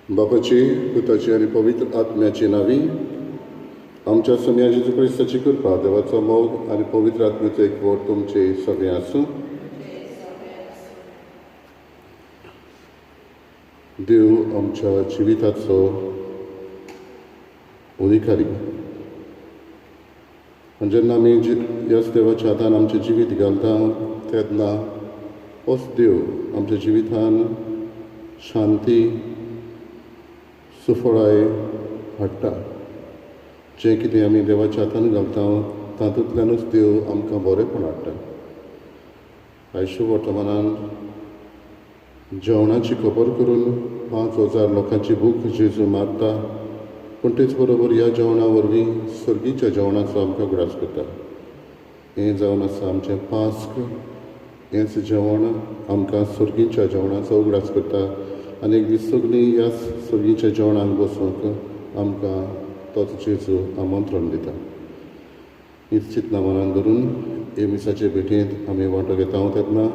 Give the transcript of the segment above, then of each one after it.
बापाची, पुताची आणि पवित्र आत्म्याची नावी, आमच्या सम्या जेजू क्रिस्ताची कृपा, देवाचो मोग आणि पवित्र आत्म्याचो एकवट तुमचे सगळे आसूं. देव आमच्या जिविताचो अधिकारी. जेन्ना आमी ह्याच देवाच्या हातान आमचें जिवीत घालता तेन्ना होच देव आमच्या जिवितान शांती, सुफळाय हाडटा. जें कितें आमी देवाच्या हातान घालता तातूंतल्यानूच देव आमकां बरेंपण हाडटा. आयच्या वर्तमानान जेवणाची खबर करून 5,000 लोकांची भूक जेजू मारता, पूण तेच बरोबर ह्या जेवणा वरवीं सर्गीच्या जेवणाचो आमकां उगडास करता. हें जावन आसा आमचें पास्क. हेंच जेवण आमकां सर्गीच्या जेवणाचो उगडास करता आनी एक दीस सगळीं ह्याच सर्गीच्या जेवणाक बसूंक आमकां तोच जेजू आमंत्रण दिता. हीच चिंतना मनान धरून हे मिसाचे भेटेंत आमी वांटो घेता तेन्ना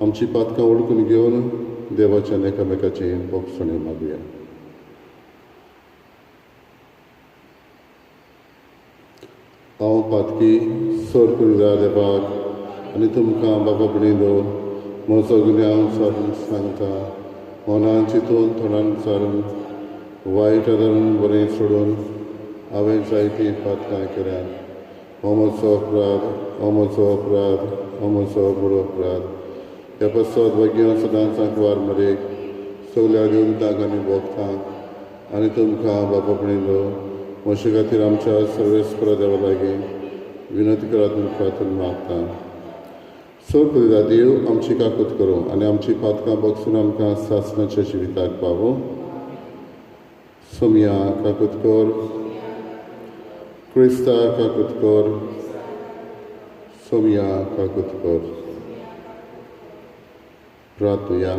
आमची पातकां वळखून घेवन देवाच्यान एकामेकाचें बोगसणें मागुया. हांव पातकी सर करूं देवाक आनी तुमकां बाबा भणयलो म्हजो गुन्यांव सारून सांगता. मनान चिंतून तोंडान सारून वायट आदारून बरें सोडून हांवें जायतीं पातकां केल्यात. हो म्हजो अपराध, हो म्हजो अपराध, हो म्हजो बडो अपराध. ह्या पसत वगेन सदांच वार मरेक सगल्या देवदांक आनी भोगतांक आनी तुमकां बाबा भणयलो म्हजे खातीर आमच्या सर्वेस्परा देवा लागीं विनंती करात म्हूण प्रार्थना मागता. सर करूं देव आमची काकूत करूं आनी आमची पातकां बगसून आमकां सासणाच्या जिविताक पावो. सोमया काकूत कर, क्रिस्ता काकूत कर, सोमया काकूत कर. प्रार्थुया.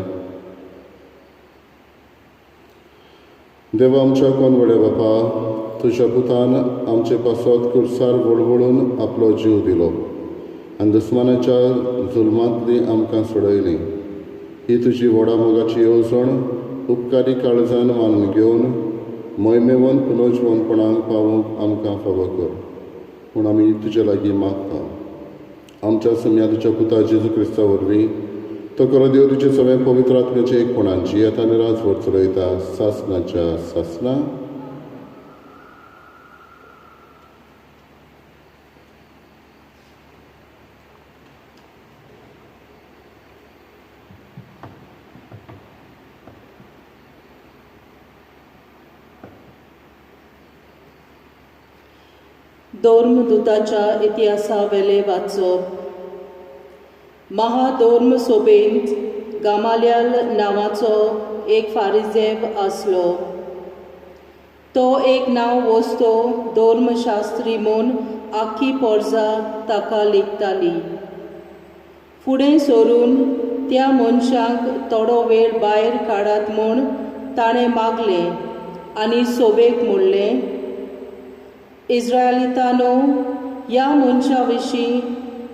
देवा आमच्या कोनवडे बापा, तुज्या पुतान आमचे पासत कुर्सार वळवळून आपलो जीव दिलो आनी दुस्मानाच्या जुल्मांतली आमकां सोडयली. ही तुजी व्हडा मोगाची येवजण उपकारी काळजान मानून घेवन मोहिमेवंत पुनर्जीवनपणाक पावूंक आमकां फावो कर म्हूण आमी तुजे लागीं मागता. आमच्या सम्या तुज्या पुता जेजू क्रिस्ता वरवीं तो करो देव तुजे सगळे पवित्र आत्म्याचे एकपणांची येता आनी राजभर चलयता सासणाच्या सासना. धोर्मदुताच्या इतिहासा वेले वाचप. महाधोर्म सोबेंत गामाल्याल नांवाचो एक फारिजेव आसलो. तो एक नांव वस्तो धोर्मशास्त्री म्हूण आख्खी पोरजा ताका लेखताली. फुडें सरून त्या मनशाक थोडो वेळ भायर काडात म्हूण ताणें मागलें आनी सोबेक म्हणलें, इस्रायलितांनो, ह्या मनशा विशीं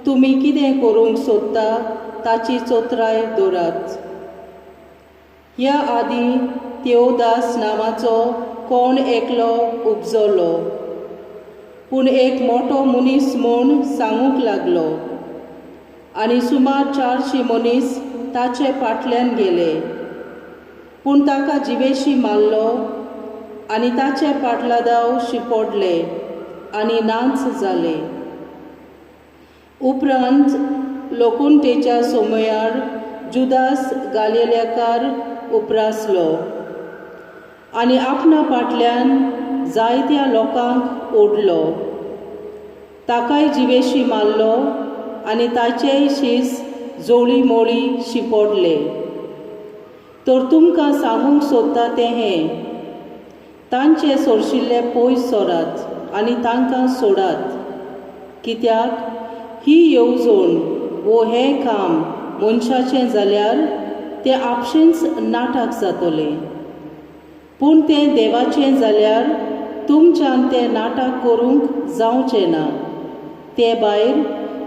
तुमी कितें करूंक सोदता ताची चोत्राय दवरात. ह्या आदीं तेवदास नांवाचो कोण एकलो उपजलो. पूण एक मोठो मनीस म्हूण सांगूंक लागलो आनी सुमार 400 मनीस ताचे फाटल्यान गेले. पूण ताका जिवेशी मारलो आनी ताचे पाटलादाव शिंपडले आनी नाच जाले. उपरांत लोकुंटेच्या समयार जुदास गालिलेकार उप्रासलो आनी आपणा फाटल्यान जायत्या लोकांक ओडलो. ताकाय जिवेशी मारलो आनी ताचेय शीस जोळी मोळी शिंपडले. तर तुमकां सांगूंक सोदता तें हें, तांचे सोरशिल्ले पयस सोरात आनी तांकां सोडात, कित्याक ही येवजण वो हें काम मनशाचें जाल्यार तें आपशींच नाटक जातलें. पूण तें देवाचें जाल्यार तुमच्यान तें नाटक करूंक जावचें ना. ते भायर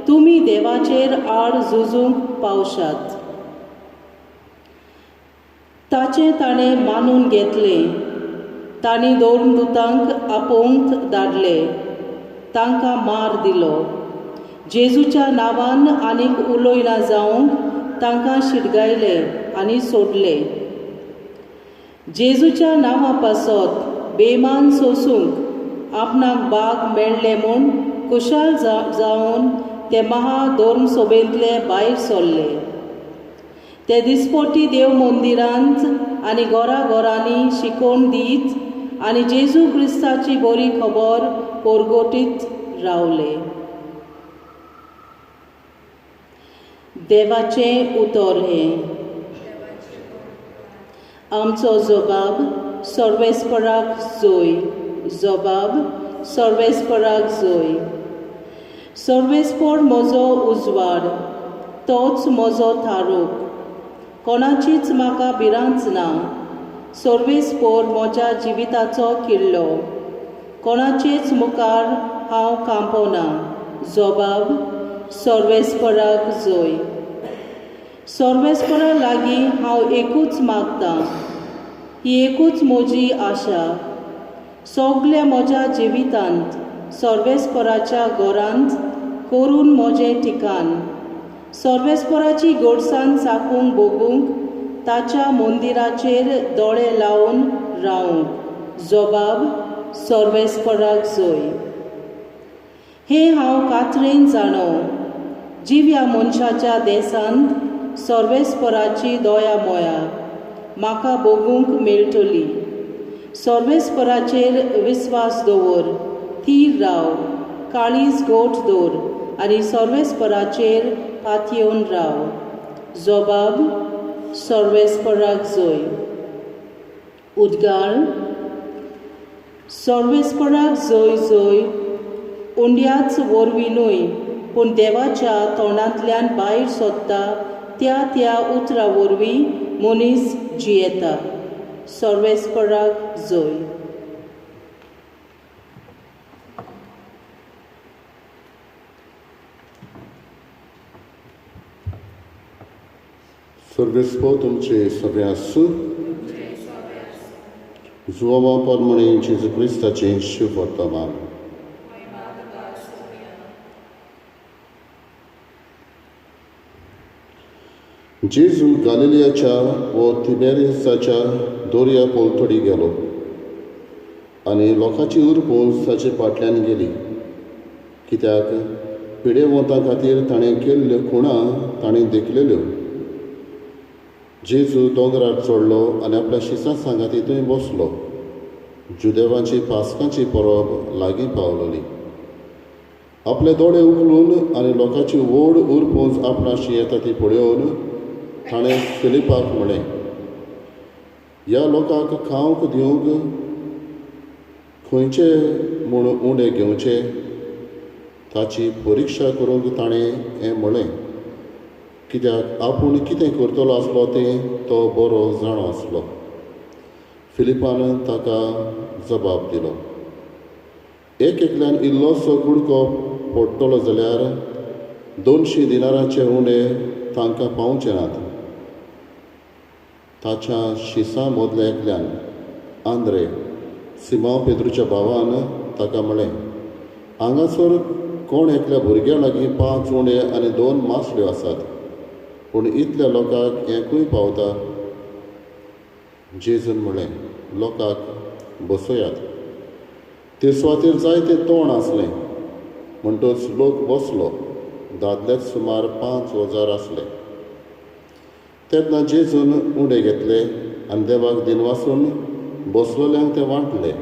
तुमी देवाचेर आड झुजूंक पावशात. ताचें ताणें मानून घेतलें. तांणी दोर्मदूतांक आपोवंक धाडले, तांकां मार दिलो. जेजूच्या नांवान आनीक उलयना जावंक तांकां शिटगायले आनी सोडले. जेजूच्या नांवा पासत बेमान सोंसूंक आपणाक भाग मेळ्ळे म्हूण खुशाल जावन ते महाधोर्मसभेंतले भायर सरले. ते दिसपट्टी देव मंदिरांत आनी घोरांनी शिकोवन दीत आनी जेजू क्रिस्ताची बरी खबर परगटीत रावले. देवाचें उतर हें. आमचो जबाब सर्वेस्पराक जोय. जबाब सर्वेस्पराक जोय. सर्वेस्पर म्हजो उजवाड, तोच म्हजो थारूक. कोणाचीच म्हाका भिरांत ना. सर्वेस्पर म्हज्या जिविताचो किल्लो. कोणाचेच मुखार हांव कांपना. जबाब सर्वेस्पराक जोय. सर्वेस्परा लागीं हांव एकूच मागतां. ही एकूच म्हजी आशा. सगल्या म्हज्या जिवितांत सर्वेस्पराच्या घरांत करून म्हजें ठिकाण. सर्वेस्पराची घोडसाण साकूंक भोगूंक ताच्या मंदिराचेर दोळे लावन रावंक. जबाब सर्वेस्पराक जोय. हें हांव कात्रेन जाणो. जिव्या मनशाच्या देसांत सर्वेस्पराची दया मोया म्हाका भोगूंक मेळटली. सर्वेस्पराचेर विस्वास दवर, थीर राव, काळीज घोट दवर आनी सर्वेस्पराचेर पातयेवन राव. जबाब सर्वेस्पराक जोय. उद्गार. सर्वेस्पराक जोय जोय उंड्याच वरवींनूय पूण देवाच्या तोंडांतल्यान भायर सोदता त्या उतरा वरवीं मनीस जियेता. सर्वेस्पराक जोय. सर्वेस्po तुमचे सगळे आसूं. Złomo podmony Jezu Chrysta cięższy wortoman. जेजू गालिलियाच्या व तिबेरियसाच्या दोर्या पोलतडी गेलो आनी लोकांची उरपूस ताचे फाटल्यान गेली. कित्याक पिडेवंतां खातीर ताणें केल्ल्यो खुणां ताणें देखलेल्यो. जेजू दोंगरार चडलो आनी आपल्या शिसां सांगाती थंय बसलो. जुदेवांची पासकांची परब लागीं पावलोली. आपले दोळे उखलून आनी लोकांची व्हड उरपूस आपणाशी येता ती पळयोवन ताणें फिलिपाक म्हळें, ह्या लोकांक खावंक दिवंक खंयचे म्हूण उंडे घेवचे ताची परिक्षा करूंक ताणें हें म्हळें. कित्याक आपूण कितें करतलो आसलो तें तो बरो जाणो आसलो. फिलिपान ताका जबाब दिलो, एकल्यान इल्लोसो कुडको पडटलो जाल्यार 200 दिनाराचे उंडे तांकां पावचे नात. ताच्या शिसां मदल्या एकल्यान आंद्रे, सिमांव पेद्रूच्या भावान ताका म्हळें, हांगासर कोण एकल्या भुरग्या लागीं 5 उंडे आनी 2 मासल्यो आसात, पूण इतल्या लोकांक एकूय पावता. जेजून म्हळें, लोकांक बसयात. ते सुवातेर जायते तोंड आसलें, म्हणटच लोक बसलो. दादलेच सुमार 5,000 आसले. तेन्ना जेजून उंडे घेतले आनी देवाक दिनवासून बसलोल्यांक ते वांटले.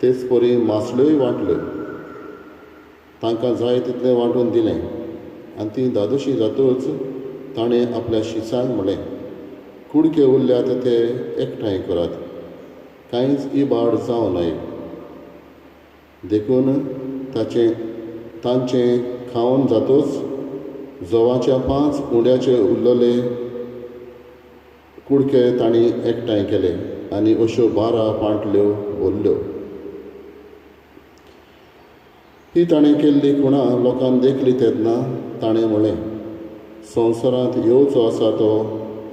तेच परी मासल्योय वांटल्यो. तांकां जाय तितलें वांटून दिलें. आनी ती धादोशी जातूच ताणें आपल्या शिसांक म्हळें, कुडके उरल्यात ते एकठांय करात, कांयच इबाड जावं न्हय. देखून तांचें खावन जातूच जवाच्या 5 उंड्याचे उरलेले कुडके तांणी एकठांय केले आनी अश्यो 12 पांटल्यो भरल्यो. ही ताणें केल्ली खुणां लोकांन देखली तेन्ना ताणें म्हळें, संवसारांत येवचो आसा तो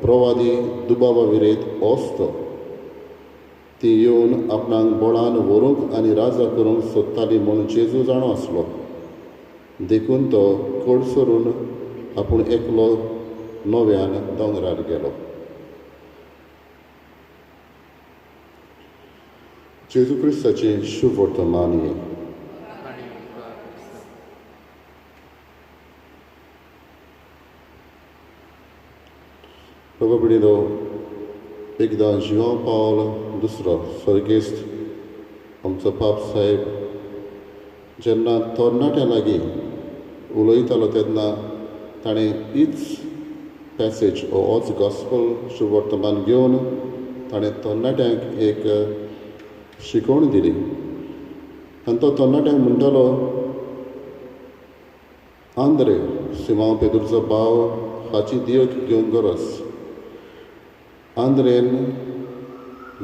प्रवादी दुबावा विरेत होच तो. ती येवन आपणाक बळान व्हरूंक आनी राजा करूंक सोदताली म्हूण जेजू जाणो आसलो. देखून तो कड सरून आपूण एकलो नव्यान दोंगरार गेलो. जेजू क्रिस्ताचें शुभ वर्तमान हे. प्रभू बिडीलो, एकदां जिवांव पावल दुसरो सर्गेस्त आमचो पाप साहेब जेन्ना तरणाट्यां लागीं उलयतालो तेन्ना ताणें हीच पॅसेज होच गॉस्पल शुभ वर्तमान घेवन ताणें तरणाट्यांक एक शिकवण दिली. आनी तो तरणाट्यांक म्हणटालो, आंद्रे सिमांव पेद्रूचो भाव हाची दियक घेवंक गरज. आंद्रेन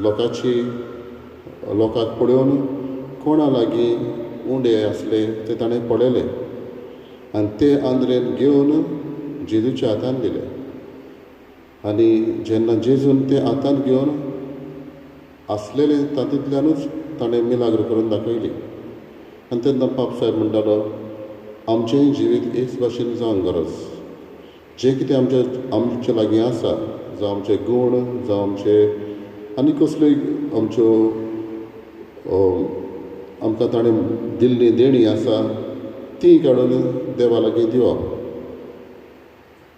लोकांक पळोवन कोणा लागीं उंडे आसले ते ताणें पळयले आनी ते आंद्रेन घेवन जेजूच्या हातान दिले. आनी जेन्ना जेजून ते हातान घेवन आसलेले तातूंतल्यानूच ताणें मिलाग्र करून दाखयली. आनी तेन्ना पाप साहेब म्हणटालो, आमचेंय जिवीत हेच भाशेन जावंक गरज. जें कितें आमचे लागीं आसा, जावं आमचे गूण, जावं आमचे आनी कसल्योय आमच्यो आमकां ताणें दिल्ली देणी आसा, ती काडून देवा लागीं दिवप.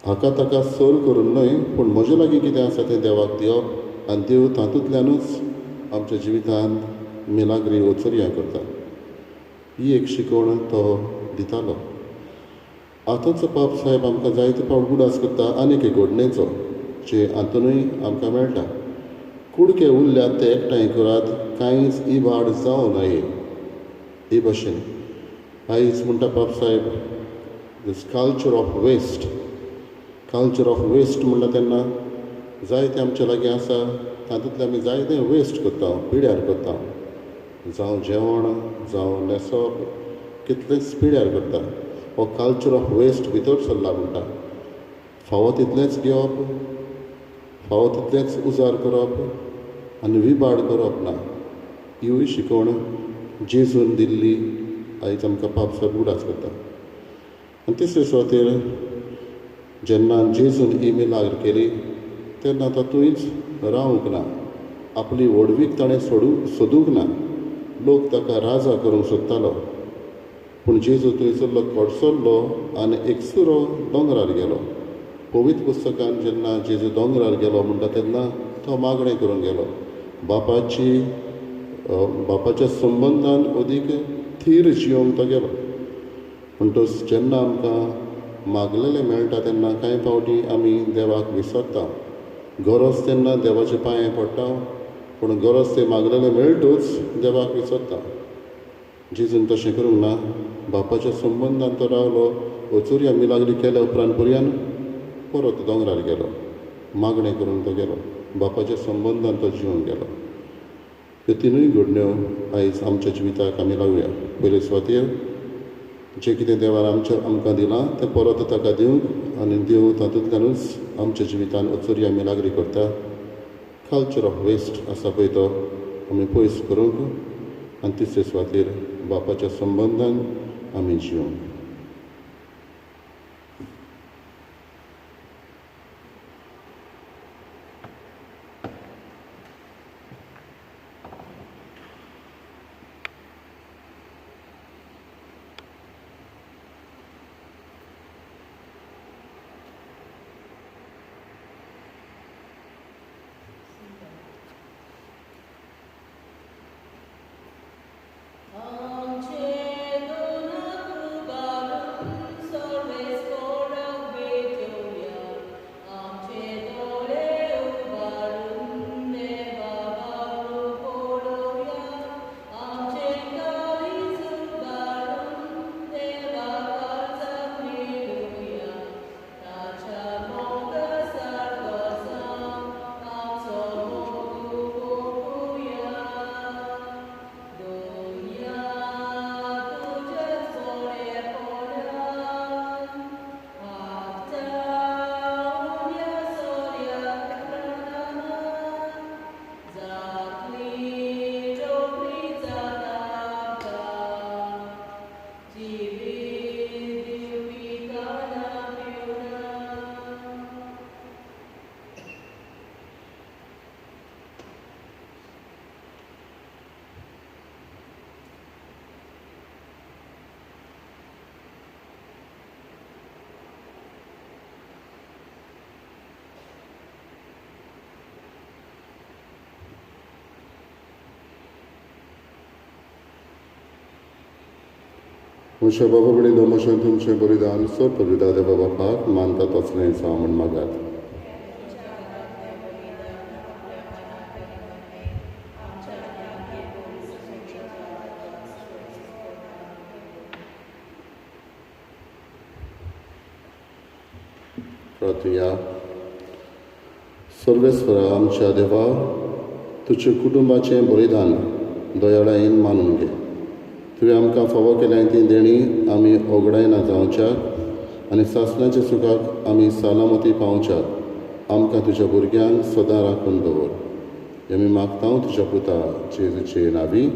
हाका ताका सर करून न्हय, पूण म्हजे लागीं कितें आसा तें देवाक दिवप आनी देव तातूंतल्यानूच आमच्या जिवितान मिलाग्री वचोरयां करता. ही एक शिकवण तो दितालो. आतांचो पाप साहेब आमकां जायते फावट उडास करता आनीक एक घडणेचो, जे हातूनय आमकां मेळटा. कुडके उरल्यात ते एकठांय करात, कांयच इबाड जावं न्हय. हे भाशेन आयज म्हणटा पाप साहेब, this culture of west. Culture of west म्हणटा तेन्ना जायते आमचे लागीं आसा, तातूंतले आमी जायते वेस्ट करता, पिड्यार करता. जावं जेवण, जावं न्हेसप, कितलेंच पिड्यार करता. हो कल्चर ऑफ वेस्ट भितर सरला म्हणटा. फावो तितलेंच घेवप, फावो तितलेंच उजार करप आनी विबाड करप ना. ह्योय शिकवण जेजून दिल्ली आयज आमकां पाप साहेब उडास करता. आनी तिसरे सुवातेर जेन्ना जेजून ही मिलाग्र केली तेन्ना तातूंच रावूंक ना. आपली व्हडवीक ताणें सोदूंक ना. लोक ताका राजा करूंक सोदतालो, पूण जेजू थंयसरलो कडसरलो आनी एकसुरो दोंगरार गेलो. पवित्र पुस्तकान जेन्ना जेजू दोंगरार गेलो म्हणटा तेन्ना तो मागणें करूंक गेलो. बापाच्या संबंदान अदीक थीर जियोंक तो गेलो. म्हणटच जेन्ना आमकां मागलेलें मेळटा तेन्ना कांय फावटी आमी देवाक विसरता. गरज तेन्ना देवाचे पांये पडटा, पूण गरज तें मागलेलें मेळटूच देवाक विसरता. जेजून तशें करूंक ना. बापाच्या संबंदान तो रावलो. वचूरया मिलाग्री केल्या उपरांत पर्यान परत दोंगरार गेलो. मागणें करून तो गेलो. बापाच्या संबंदान तो जिवंक गेलो. ह्यो तिनूय घडण्यो आयज आमच्या जिविताक आमी लावया. पयले सुवातेर जें कितें देवान आमकां दिलां तें परत ताका दिवंक आनी देव तातूंतल्यानूच आमच्या जिवितान वचूरया मिलाग्री करता. कल्चर ऑफ वेस्ट आसा पळय तो आमी पयस करूंक आनी तिसरे सुवातेर बापाच्या संबंधान आमी जिवंक. म्हज्या बाबा बडीलो म्हजें तुमचें बलिदान सर पवित्रा देवा बापाक मानता तसलें जावं म्हण मागात. प्रार्थया. सर्वेस्वरा आमच्या देवा, तुज्या कुटुंबाचें बलिदान दयाळायेन मानून घे. तुवें आमकां फावो केल्या ती देणी आमी ओगडायना जावच्याक आनी सासणाच्या सुखाक आमी सालामती पावच्याक आमकां तुज्या भुरग्यांक सदां राखून दवर. हें आमी मागता तुज्या पुता जेजूचे नांवी.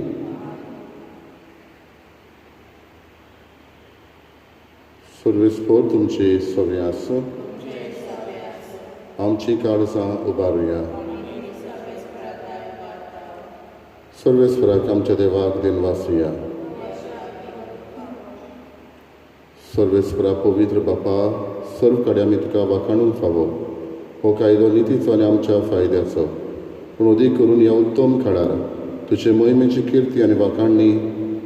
सर्वेस्पर तुमची सवय आसूं. आमची काळजां उबारुया. सर्वेस्वराक आमच्या देवाक दिनवासुया. सर्वेस्वरा पवित्र बापा, सर्व कडेन आमी तुका वाखाणूंक फावो. हो कायदो नितीचो आनी आमच्या फायद्याचो. पूण अदीक करून ह्या उत्तम काळार तुजे मोहिमेची किर्ती आनी वाखाणणी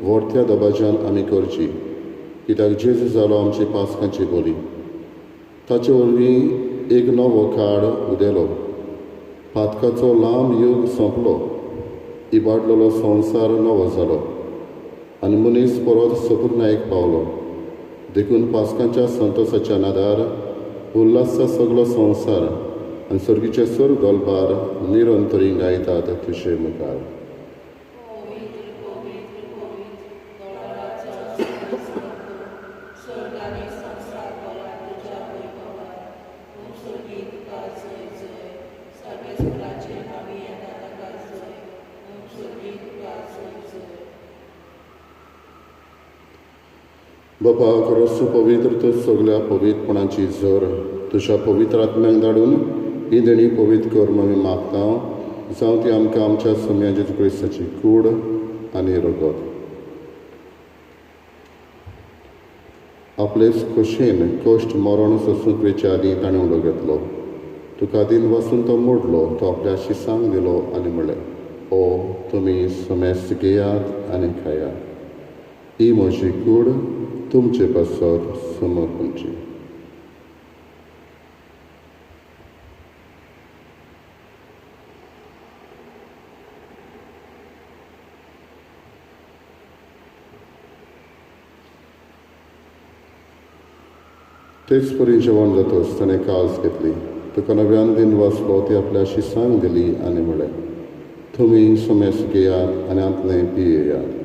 व्हडत्या दबाज्यान आमी करची, कित्याक जेजू जालो आमची पासकांची बोली. ताचे वरवीं एक नवो काळ उदेलो. पातकाचो लांब युग सोंपलो. इबाडलेलो संवसार नवो जालो आनी मनीस परत सपुर्नायेक पावलो. देखून पासकांच्या संतोसाच्या नादार उल्हासा सगलो संवसार आनी सर्गीचे सर्व गोलबार निरंतरी गायतात तुजे मुखार. बापा, खरोच पवित्र तूं सगळ्या पवित्रपणाची झर तुज्या पवित्र आत्म्याक धाडून ही देणी पवित्र कर म्हूण आमी मागता. जावं ती आमकां आमच्या सम्या जेजू क्रिस्ताची कूड आनी रगत. आपलेच खोशेन कश्ट मरण सोंसूंक वेचे आदीं ताणें उलो घेतलो. तुका दिन वाचून तो मोडलो. तो आपल्या शिसांक दिलो आनी म्हणलें, ओ तुमी समेस्त घेयात आनी खायात. ही म्हजी कूड तुमचे पासत समर्पणची. तेच परी जेवण जातच ताणें कास घेतली. तुका नव्यान दिन वाचलो. ती आपल्या शिसांक दिली आनी म्हळें, तुमी समेस्त घेयात आनी आंतलें पियेयात.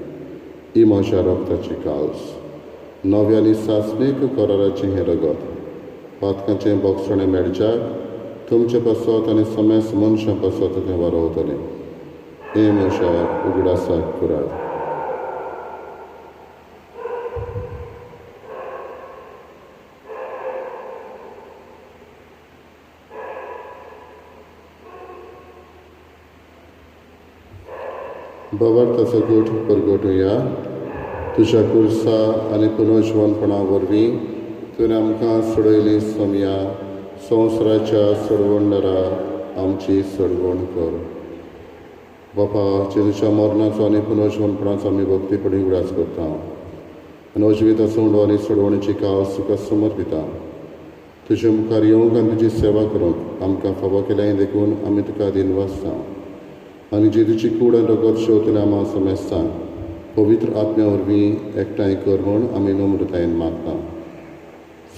ही म्हज्या रगताची कास, नव्या आनी सासणीक कराराचें हें रगत. पातकाचें बोगसणें मेळच्याक तुमचे पासत आनी समेस्त मनशां पासत तें वारोवतलें. हें म्हज्या उगडासाक करात. बाबार ताचो गोठ परगटुया तुज्या कुर्सा आनी पुनर्जीवनपणा वरवीं तुवें आमकां सोडयली सोम्या संवसाराच्या सोडवणदारा आमची सोडवण कर. बापा जेजूच्या मरणाचो आनी पुनर्जीवनपणाचो आमी भक्तीपणी उगडास करता आनी अजिविता सोंडो आनी सोडवणेची काळ सुखां समर्पिता. तुजे मुखार येवंक आनी तुजी सेवा करूंक आमकां फावो केल्याय देखून आमी तुका दिनवासता आनी जेजूची कूड आनी रगत शेवतले आमी समेस्तां पवित्र आत्म्या वरवीं एकठांय कर म्हूण आमी नम्रतायेन मागता.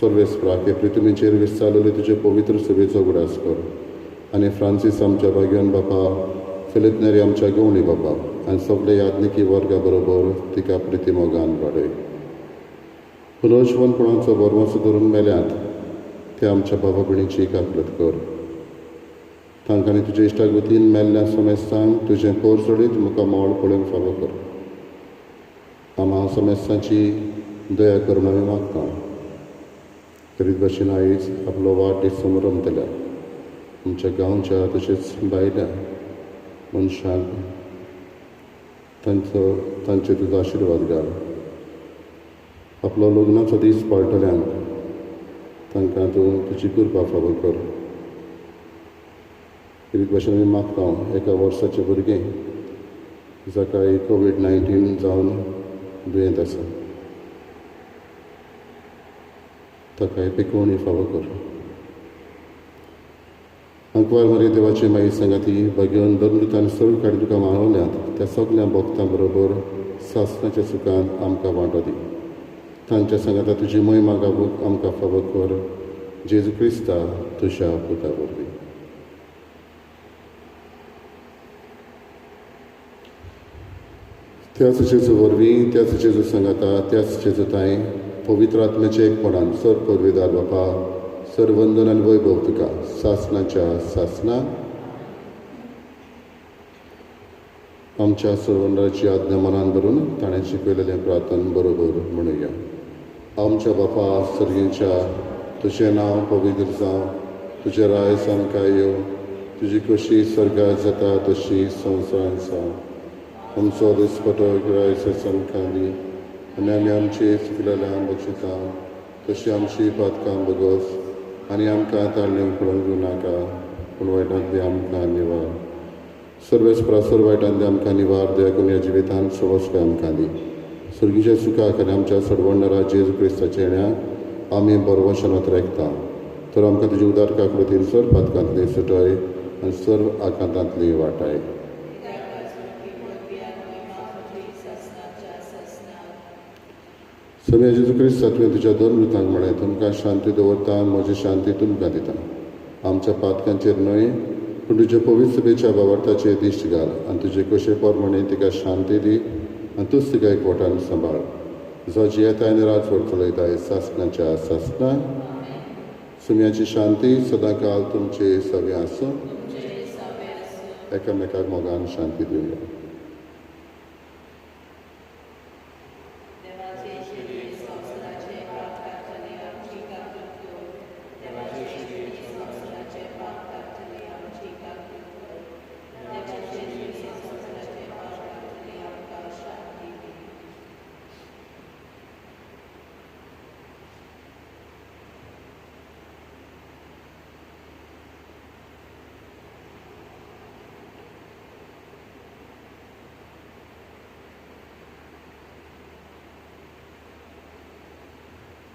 सर्वेस्पराक हे पृथ्वीचेर विस्तारलेले तुजे पवित्र सभेचो उगडास कर आनी फ्रांसीस आमच्या भाग्यान बापा, फिलिप नेरी आमच्या गवळी बापा आनी सगळे यादनिकी वर्गा बरोबर तिका प्रितीमोगान वाडय. पुनर्जीवनपणाचो बरवंसो धरून मेल्यांत ते आमच्या बाबा भयणीची काकलत कर. तांकां आनी तुज्या इश्टाक वतीन मेल्ल्या समेस्तांक तुजें कोर सोडीत मुखार मोल पळोवंक फावो कर. आम्हा समेस्तांची दया करून आमी मागता. करीत भाशेन आयज आपलो वाडदीस समोर रमतल्या आमच्या गांवच्या तशेंच भायल्या मनशांक तांचे तुजो आशिर्वाद घाल. आपलो लग्नाचो दीस पाळटल्यांक तांकां तूं तुजी कृपा फावो कर. करीत भाशेन आमी मागता एका वर्साचें भुरगें जाका COVID-19 जावन दुयेंत आसा ताकाय पिकोवणी फावो कर. अंकवार मरे देवाचे माई संगाती भाग्यवन दंडुतान सर्व काडी तुका मानवल्यांत त्या सगळ्या भक्तां बरोबर सासणाच्या सुखांत आमकां वांटो दी. तांच्या संगाता तुजी महिमा गावूंक आमकां फावो कर. जेजू क्रिस्ता तुज्या पुता वरवीं. त्याच जेजू वरवीं, त्याच जेजू संगाता, त्याच जेजू ताई पवित्र आत्म्याचे एकपणान सर पदवीदार बापा, सर वंदन आनी वैभव तुका सासणाच्या सासणा आमच्या सर्वंडाची आज्ञा मनान धरून ताणें शिकयलेलें प्रार्थन बरोबर म्हणुया. आमच्या बापा सर्गीच्या तुजें नांव पवित्र जावं, तुजें राय सामका येवं, तुजी कशी स्वर्गांत जाता तशी संवसारांत जावं. आमचो दिसपटो गिरायसा सामका दी आनी आमी आमची चुकलेल्यांक बक्षिता तशी आमची पातकां बगस आनी आमकां ताळणेक पडूंक दिवं नाका पूण वायटांतली आमकां निवार. सर्वेस्परा सर्व वायटांतली आमकां निवार दया करून ह्या जिवितांत सवस्काय आमकां दी. सर्गीच्या सुखाक आनी आमच्या सोडवणदारा जेजू क्रिस्ताच्या येण्याक आमी बरवशानत रेखता. तर आमकां तुजी उदारका कृतीन सर्व पातकांतली सुटय आनी सर्व आकांतांतली वाटाय. सगळ्या जेजू क्रिस्ता तुवें तुज्या दोन मृतांक म्हळें तुमकां शांती दवरता, म्हजी शांती तुमकां दिता. आमच्या पातकांचेर न्हय पूण तुज्या पवित्र सभेच्या वावरताचेर दिश्ट घाल आनी तुजे कशे पोरमणे तिका शांती दी आनी तूंच तिका एकवटान सांबाळ. जो जियेता आनी रात व्हर चलयताय सासणाच्या सासणा. सुम्याची शांती सदां काल तुमचे सवे आसूं. एकामेकाक मोगान शांती दिवया.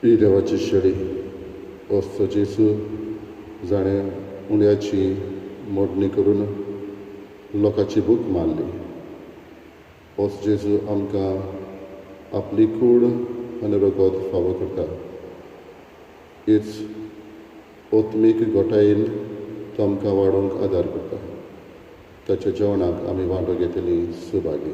ही देवाची शेळी असो जेजू जाणें उण्याची मोडणी करून लोकांची भूक मारली. होच जेजू आमकां आपली कूड आनी रगत फावो करता. हीच ओत्मीक घोटायेन तो आमकां वाडोवंक आदार करता. ताच्या जेवणाक आमी वांटो घेतली Subhagi.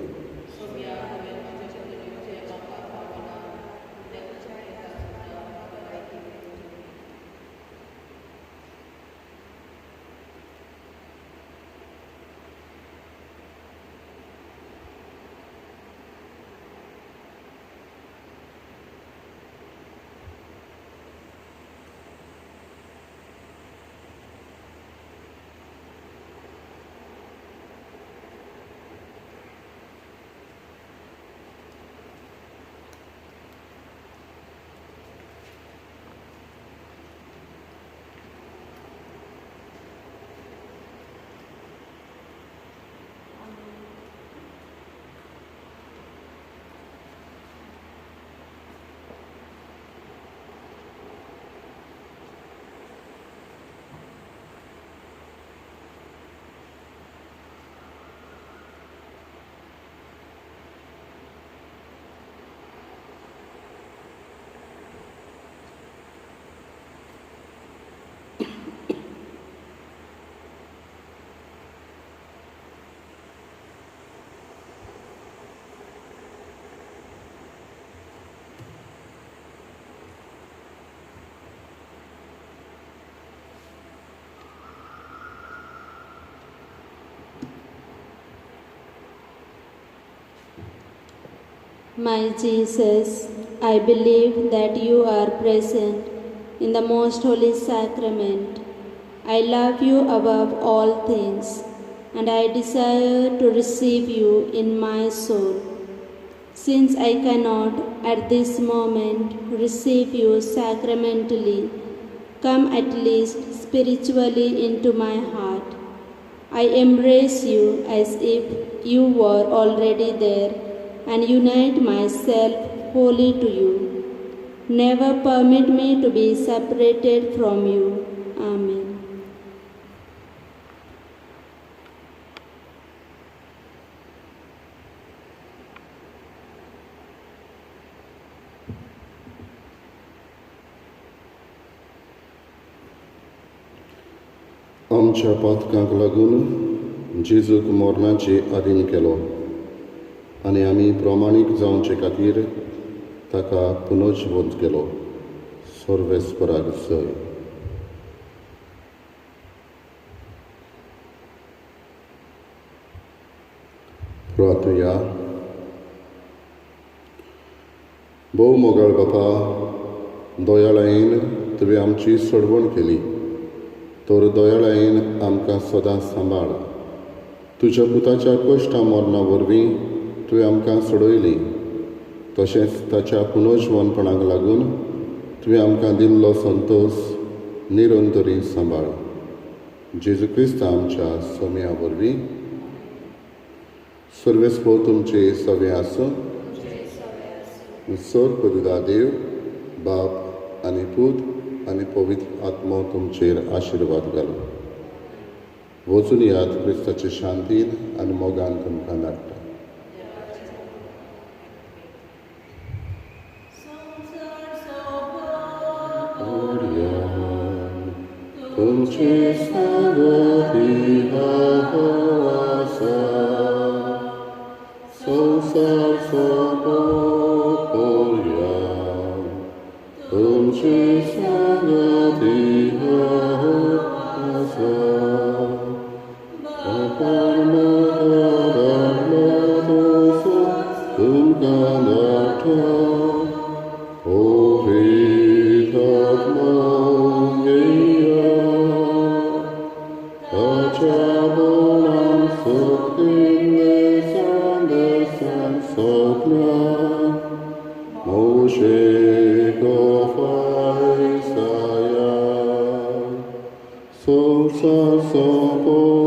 My Jesus, I believe that you are present in the most holy sacrament. I love you above all things, and I desire to receive you in my soul. Since I cannot at this moment receive you sacramentally, come at least spiritually into my heart. I embrace you as if you were already there and unite myself wholly to you. Never permit me to be separated from you. Amen. आमच्या पातकांक लागून जेजूक मरणाचे अधीन केलो आनी आमी प्रमाणीक जावचे खातीर ताका पुनर्जीवंत केलो. सर्वेस्पराक जय. प्रार्थया. भोव मोगाळ बापा, दोयाळायेन तुवें आमची सोडवण केली, तर दोयाळायेन आमकां सदांच सांबाळ. तुज्या पुताच्या कश्टां मरणा वरवीं तुवें आमकां सोडयली, तशेंच ताच्या पुनर्जीवनपणाक लागून तुवें आमकां दिल्लो संतोश निरंतरी सांबाळ. जेजू क्रिस्त आमच्या सोम्या वरवीं सर्वेस्पो तुमचे सवे आसूं. सर्वपिता देव, बाप आनी पूत आनी पवित्र आत्मो तुमचेर आशिर्वाद घालो. वचून यात क्रिस्ताचे शांतीन आनी मोगान तुमकां धाडटा. तुमचे संगती हांव आसा, संवसार सोंपोवया. तुमचे संगती हांव आसा, तुमकां धाडटा. पवित्र आत्मा येया, ताच्या बोलान सक्तीन संदेशान सगळ्यांक मोशेक फायसाया. संवसार सोंपोवया.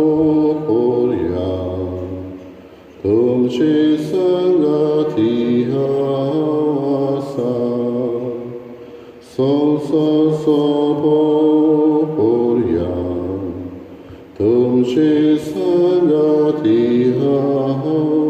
तुमचे संगती हांव आसा, संवसार सोंपोवया. तुमचे संगती हांव